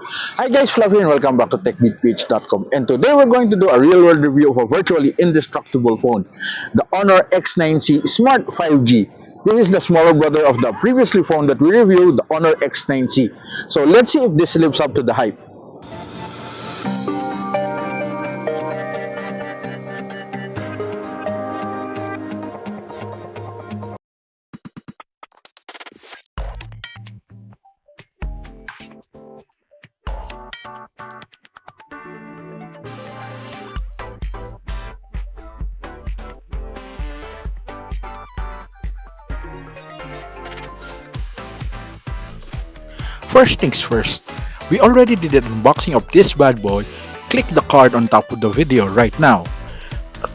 Hi guys, Fluffy and welcome back to techbeatph.com, and today we're going to do a real-world review of a virtually indestructible phone, the Honor X9c Smart 5G. This is the smaller brother of the previously phone that we reviewed, the Honor X9c. So let's see if this lives up to the hype. First things first, we already did an unboxing of this bad boy. Click the card on top of the video right now.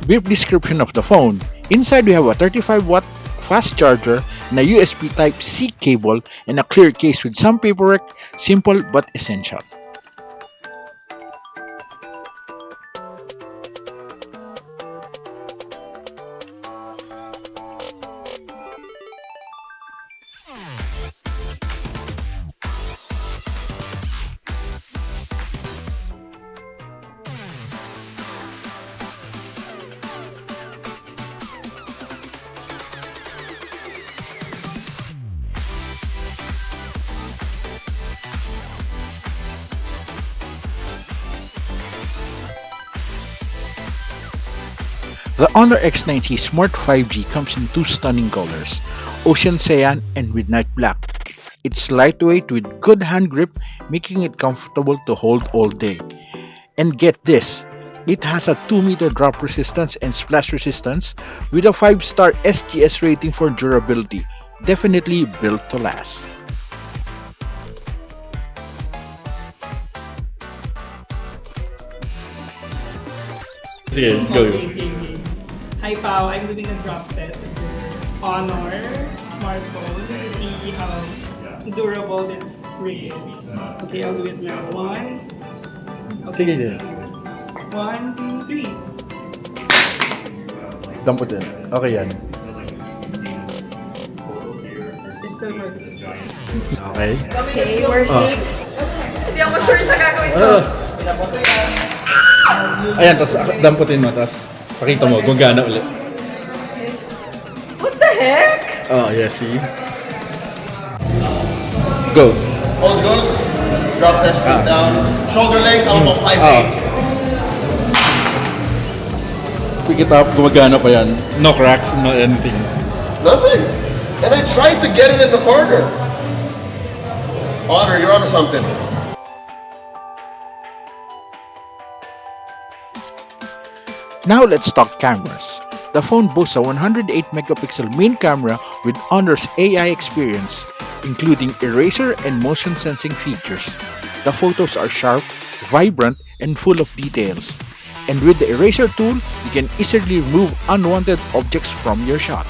Brief description of the phone. Inside we have a 35-watt fast charger and a USB Type-C cable and a clear case with some paperwork, simple but essential. The Honor X9c Smart 5G comes in two stunning colors, Ocean Cyan and Midnight Black. It's lightweight with good hand grip, making it comfortable to hold all day. And get this, it has a 2-meter drop resistance and splash resistance with a 5-star SGS rating for durability. Definitely built to last. Sige, go. Okay. Hi Pao, I'm doing a drop test of your Honor smartphone to see how durable this ring is. Okay, I'll do it now. Sige din. 1, 2, 3. Damputin. Okay yan. It still works. Okay. Okay, working. Hindi ako sure sa gagawin ko. Ayan, tapos damputin mo, tapos pakita mo, gumagana ulit. What the heck? Oh, yeah, see? Go. Hold good. Drop test feet down. Shoulder length, I'm about 5'8". Pick it up, gumagana pa yan. No cracks, no anything. Nothing. And I tried to get it in the corner. Honor, you're onto something. Now let's talk cameras. The phone boasts a 108 megapixel main camera with Honor's AI experience, including eraser and motion sensing features. The photos are sharp, vibrant, and full of details. And with the eraser tool, you can easily remove unwanted objects from your shot.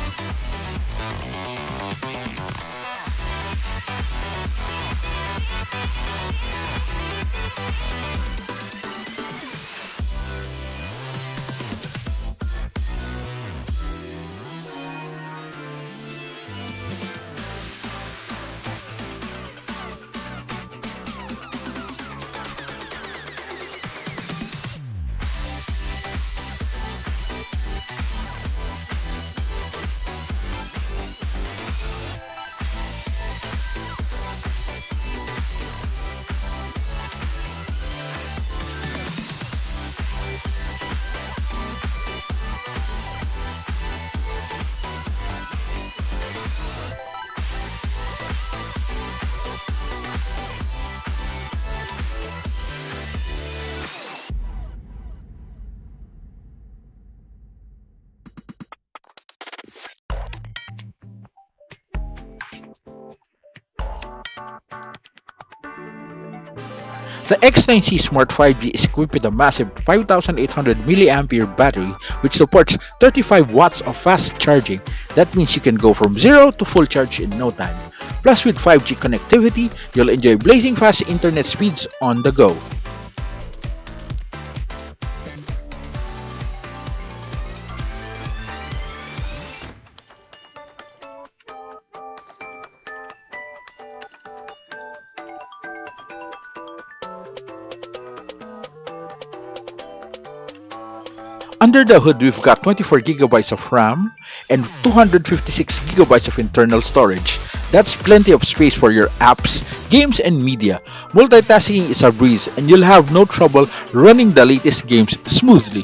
The X9c Smart 5G is equipped with a massive 5800 mAh battery which supports 35 watts of fast charging. That means you can go from 0 to full charge in no time. Plus with 5G connectivity, you'll enjoy blazing fast internet speeds on the go. Under the hood, we've got 24 gigabytes of RAM and 256 gigabytes of internal storage. That's plenty of space for your apps, games, and media. Multitasking is a breeze, and you'll have no trouble running the latest games smoothly.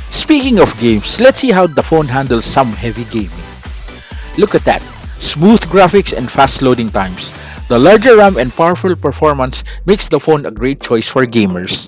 Speaking of games, let's see how the phone handles some heavy gaming. Look at that. Smooth graphics and fast loading times. The larger RAM and powerful performance makes the phone a great choice for gamers.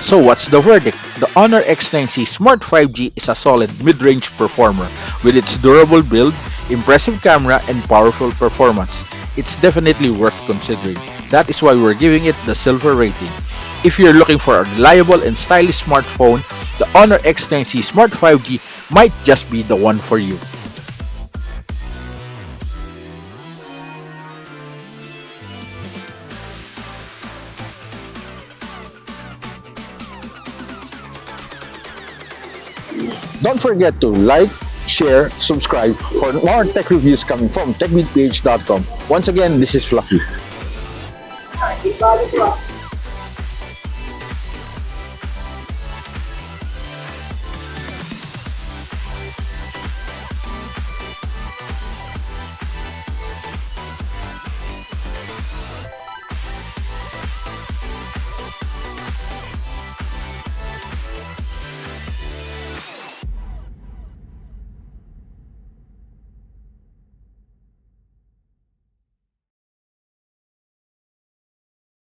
So what's the verdict? The Honor X9c Smart 5G is a solid mid-range performer with its durable build, impressive camera, and powerful performance. It's definitely worth considering. That is why we're giving it the silver rating. If you're looking for a reliable and stylish smartphone, the Honor X9c Smart 5G might just be the one for you. Don't forget to like, share, subscribe for more tech reviews coming from techbeatph.com. Once again, this is Fluffy.